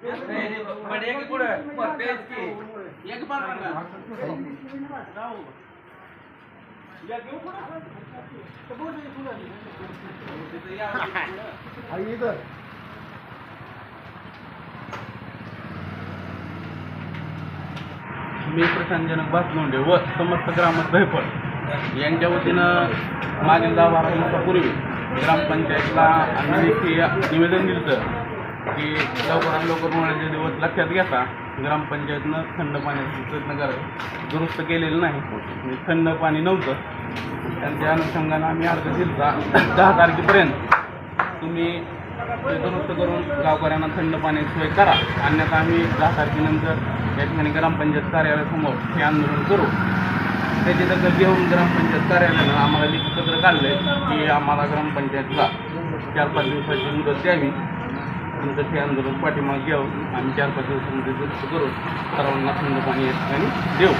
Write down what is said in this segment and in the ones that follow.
मी प्रशांतजनक भातलोंडे व समस्त ग्रामस्थ धैफळ यांच्या वतीनं मागील 10-12 दिवसापूर्वी ग्रामपंचायतला आम्ही निवेदन दिलं की लवकरात लवकर होण्याचे दिवस लक्षात घेता ग्रामपंचायतनं थंड पाण्याचा प्रयत्न करायचा दुरुस्त केलेलं नाही. म्हणजे थंड पाणी नव्हतं. त्यांच्या अनुषंगानं आम्ही अर्ज दिला 10 तारखेपर्यंत तुम्ही दुरुस्त करून गावकऱ्यांना थंड पाण्याची सोय करा, अन्यथा आम्ही 10 तारखेनंतर या ठिकाणी ग्रामपंचायत कार्यालयासमोर हे आंदोलन करू. त्याची दखल घेऊन ग्रामपंचायत कार्यालयानं आम्हाला लिखित पत्र काढलं की आम्हाला ग्रामपंचायतला 4-5 दिवसाची मुदत द्यावी. नंतर हे आंदोलन पाठीमागे घेऊन आम्ही 4-5 दिवसांमध्ये दुरुस्त करून सर्वांना थंड पाणी या ठिकाणी देऊ.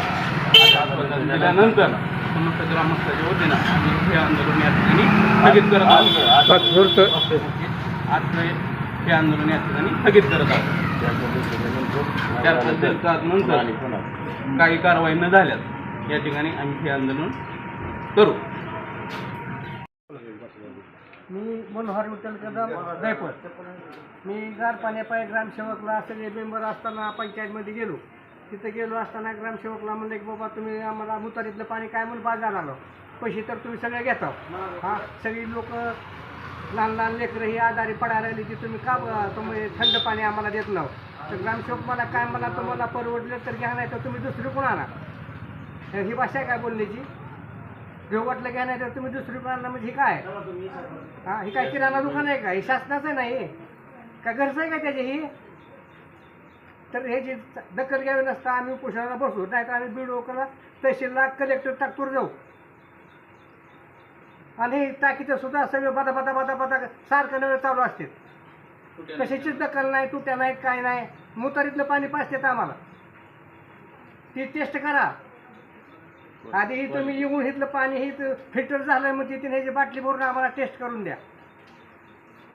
दिल्यानंतर समस्त ग्रामस्थाच्या वतीनं आम्ही हे आंदोलन या ठिकाणी स्थगित करत आहोत. आज हे आंदोलन या ठिकाणी स्थगित करत आहोत. 4-5 दिवसानंतर काही कारवाई न झाल्यास या ठिकाणी आम्ही हे आंदोलन करू. मी मनोहर विठ्ठल कदम धैफळ. मी गार पाण्यापायी ग्रामसेवकला सगळे मेंबर असताना पंचायतमध्ये गेलो. तिथं गेलो असताना ग्रामसेवकला म्हणलं की बाबा तुम्ही आम्हाला मुतारीतलं पाणी काय म्हणून बाजार आलो, पैसे तर तुम्ही सगळे घेता. हां, सगळी लोक लहान लहान लेकरं ही आजारी पडायला लागली की तुम्ही का तुम्ही थंड पाणी आम्हाला देत नाहो. तर ग्रामसेवक मला काय म्हणा, तुम्हाला परवडलं तर घ्या, नाही तर तुम्ही दुसरीकडून आणा. ही भाषा आहे काय बोलण्याची? घेऊ वाटलं घ्या, नाही तर तुम्ही दुसरीकडून आणा. म्हणजे ही काय हां, ही काय किराणा दुकान आहे का? ही शासनाचं नाही का घरचं आहे का त्याची? ही तर हे जी दखल घ्यावी नसता आम्ही उपोषणाला बसू, नाही तर आम्ही बीडोकरला तहसीलला कलेक्टर टाकतूर जाऊ. आणि टाकीचं सुद्धा सगळं बदा बदा बदा बदा सारखं नळ चालू असते. कशाचीच दखल नाही, तुट्या नाहीत, काय नाही. मुतारीतलं पाणी पाजतात आम्हाला. ती टेस्ट करा आधी. ही तुम्ही येऊन इथलं पाणी हे फिल्टर झालं म्हणजे ह्याची बाटली भरून आम्हाला टेस्ट करून द्या.